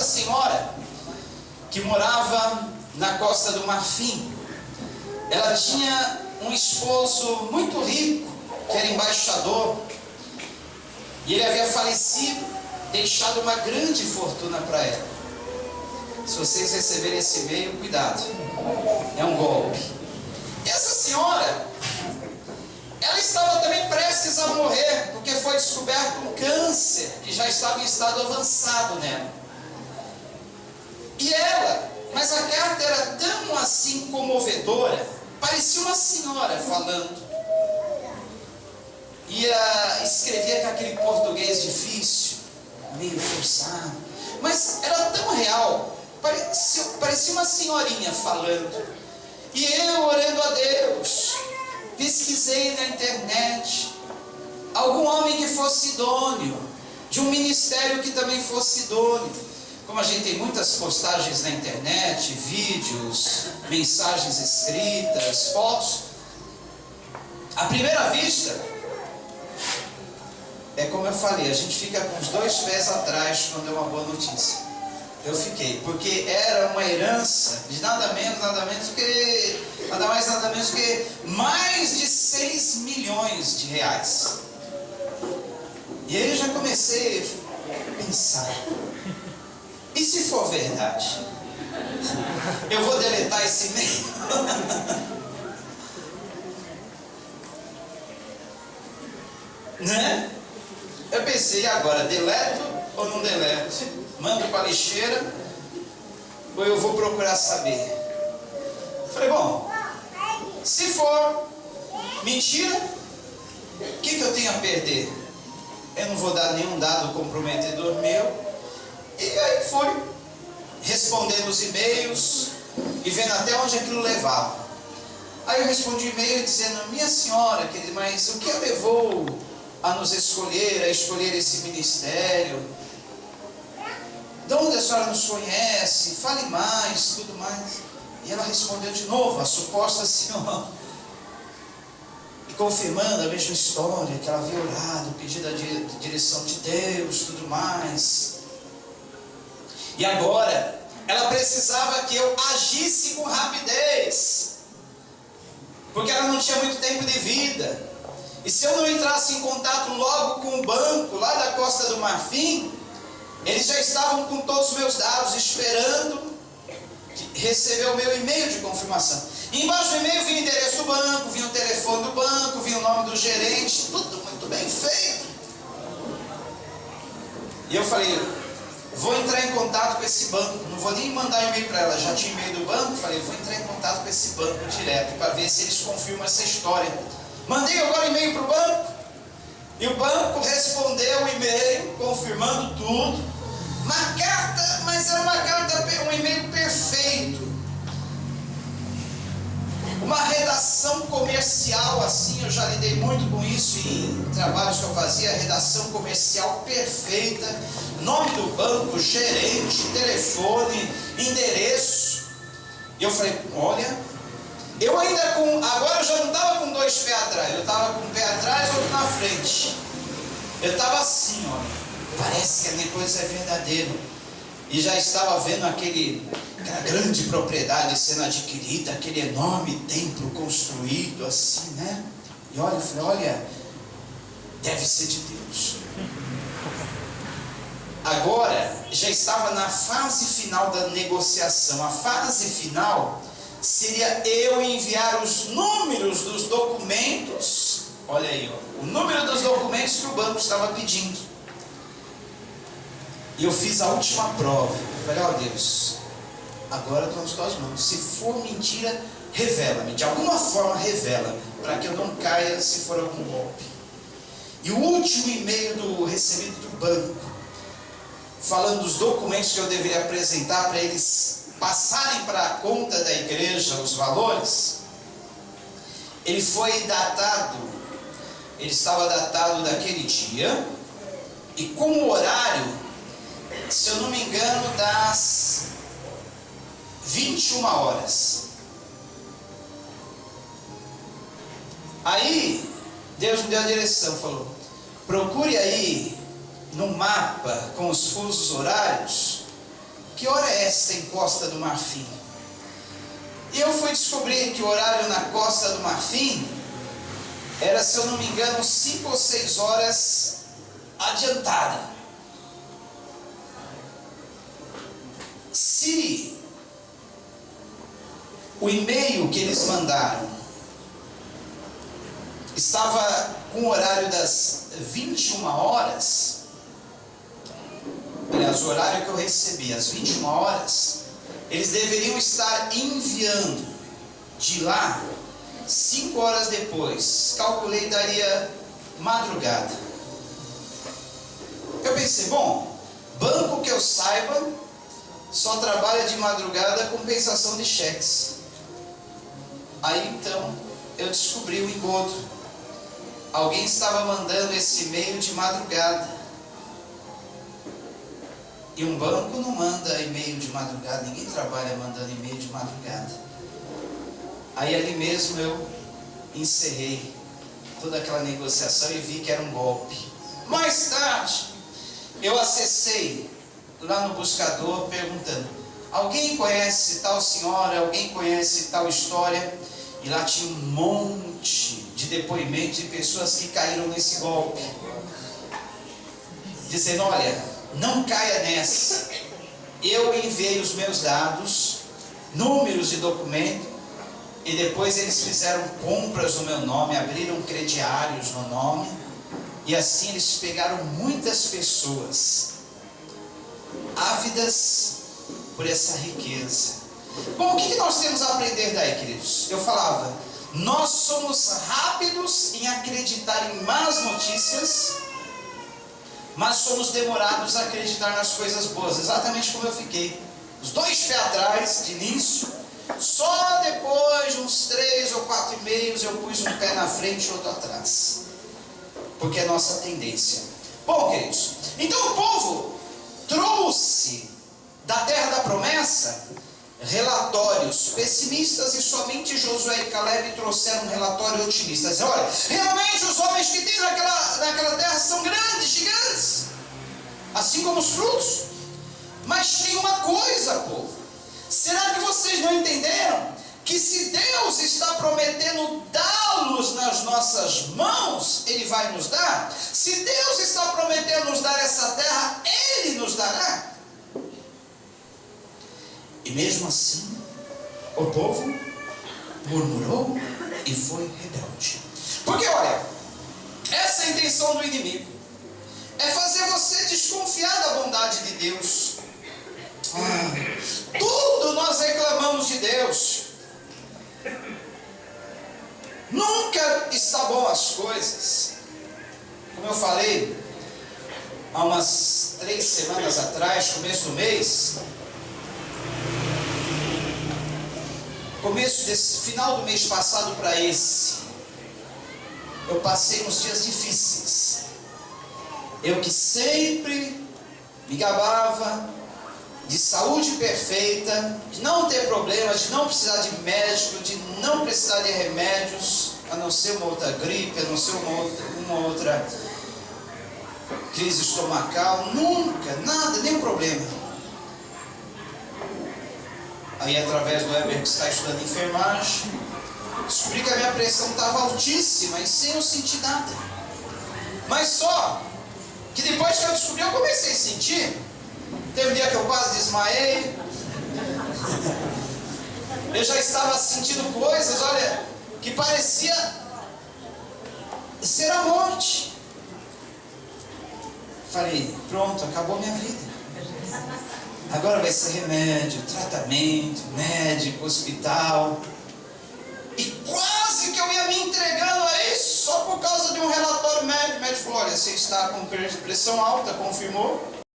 senhora, que morava na Costa do Marfim, ela tinha um esposo muito rico, que era embaixador, e ele havia falecido, deixado uma grande fortuna para ela. Se vocês receberem esse e-mail, cuidado, é um golpe. E essa senhora, ela estava também prestes a morrer, porque foi descoberto um câncer que já estava em estado avançado nela. E ela, mas a carta era tão assim comovedora, parecia uma senhora falando. E escrevia com aquele português difícil, meio forçado, mas era tão real, parecia uma senhorinha falando. E eu, orando a Deus, pesquisei na internet algum homem que fosse idôneo, de um ministério que também fosse idôneo. Como a gente tem muitas postagens na internet, vídeos, mensagens escritas, fotos, à primeira vista, é como eu falei, a gente fica com os dois pés atrás quando é uma boa notícia. Eu fiquei, porque era uma herança de nada mais, nada menos que mais de 6 milhões de reais. E aí eu já comecei a pensar, e se for verdade? Eu vou deletar esse e-mail? Né? Eu pensei, agora, deleto ou não deleto? Mando para a lixeira ou eu vou procurar saber? Falei, bom, se for mentira, o que eu tenho a perder? Eu não vou dar nenhum dado comprometedor meu. E aí fui respondendo os e-mails e vendo até onde aquilo levava. Aí eu respondi o e-mail dizendo, minha senhora, querida, mas o que a levou a nos escolher, a escolher esse ministério? De onde a senhora nos conhece? Fale mais, tudo mais. E ela respondeu de novo, a suposta senhora, e confirmando a mesma história, que ela havia orado, pedido a direção de Deus, tudo mais. E agora, ela precisava que eu agisse com rapidez, porque ela não tinha muito tempo de vida. E se eu não entrasse em contato logo com o banco lá da Costa do Marfim, eles já estavam com todos os meus dados, esperando receber o meu e-mail de confirmação. E embaixo do e-mail vinha o endereço do banco, vinha o telefone do banco, vinha o nome do gerente, tudo muito bem feito. E eu falei, vou entrar em contato com esse banco, não vou nem mandar e-mail para ela, já tinha e-mail do banco, falei, vou entrar em contato com esse banco direto, para ver se eles confirmam essa história. Mandei agora e-mail para o banco, e o banco respondeu o e-mail, confirmando tudo. Uma carta, mas era uma carta, um e-mail perfeito. Uma redação comercial assim, eu já lidei muito com isso em trabalhos que eu fazia, redação comercial perfeita, nome do banco, gerente, telefone, endereço. E eu falei, olha, eu ainda agora eu já não estava com dois pés atrás, eu estava com um pé atrás e outro na frente. Eu estava assim, olha, parece que a minha coisa é verdadeira. E já estava vendo aquela grande propriedade sendo adquirida, aquele enorme templo construído assim, né? E olha, eu falei, olha, deve ser de Deus. Agora, já estava na fase final da negociação. A fase final seria eu enviar os números dos documentos, olha aí, ó, o número dos documentos que o banco estava pedindo. E eu fiz a última prova. Eu falei, ó Deus, agora estou nas tuas mãos. Se for mentira, revela-me. De alguma forma, revela. Para que eu não caia se for algum golpe. E o último e-mail recebido do banco, falando dos documentos que eu deveria apresentar para eles passarem para a conta da igreja os valores, ele foi datado, ele estava datado daquele dia, e com o horário, se eu não me engano, das 21 horas. Aí, Deus me deu a direção, falou, procure aí no mapa com os fusos horários que hora é esta em Costa do Marfim? E eu fui descobrir que o horário na Costa do Marfim era, se eu não me engano, 5 ou 6 horas adiantada. Se o e-mail que eles mandaram estava com o horário das 21 horas, aliás, o horário que eu recebi, às 21 horas, eles deveriam estar enviando de lá 5 horas depois. Calculei, daria madrugada. Eu pensei, bom, banco que eu saiba só trabalha de madrugada com compensação de cheques. Aí então eu descobri o engodo. Alguém estava mandando esse e-mail de madrugada. E um banco não manda e-mail de madrugada, ninguém trabalha mandando e-mail de madrugada. Aí ali mesmo eu encerrei toda aquela negociação e vi que era um golpe. Mais tarde, eu acessei lá no buscador perguntando: alguém conhece tal senhora? Alguém conhece tal história? E lá tinha um monte de depoimentos de pessoas que caíram nesse golpe, dizendo: olha, não caia nessa. Eu enviei os meus dados, números de documento, e depois eles fizeram compras no meu nome, abriram crediários no nome, e assim eles pegaram muitas pessoas ávidas por essa riqueza. Bom, o que nós temos a aprender daí, queridos? Eu falava, nós somos rápidos em acreditar em más notícias, mas somos demorados a acreditar nas coisas boas, exatamente como eu fiquei. Os 2 pés atrás, de início, só depois de uns 3 ou 4 e-mails eu pus um pé na frente e outro atrás, porque é nossa tendência. Bom, queridos, então o povo trouxe da terra da promessa relatórios pessimistas, e somente Josué e Caleb trouxeram um relatório otimista. Dizem: olha, realmente os homens que tem naquela terra são grandes, gigantes, assim como os frutos. Mas tem uma coisa, povo: será que vocês não entenderam que se Deus está prometendo dá-los nas nossas mãos, Ele vai nos dar? Se Deus está prometendo nos dar essa terra, Ele nos dará. E mesmo assim, o povo murmurou e foi rebelde. Porque olha, essa é a intenção do inimigo: é fazer você desconfiar da bondade de Deus. Tudo nós reclamamos de Deus. Nunca está bom as coisas. Como eu falei há umas 3 semanas atrás, começo do mês, final do mês passado para esse, eu passei uns dias difíceis. Eu que sempre me gabava de saúde perfeita, de não ter problemas, de não precisar de médico, de não precisar de remédios, a não ser uma outra gripe, a não ser uma outra crise estomacal, nunca, nada, nenhum problema. Aí, através do Weber, que está estudando enfermagem, descobri que a minha pressão estava altíssima e sem eu sentir nada. Mas só que depois que eu descobri, eu comecei a sentir. Teve um dia que eu quase desmaiei. Eu já estava sentindo coisas, olha, que parecia ser a morte. Falei: pronto, acabou minha vida. Agora vai ser remédio, tratamento, médico, hospital. E quase que eu ia me entregando a isso, só por causa de um relatório médico. O médico falou: olha, você está com pressão alta, confirmou.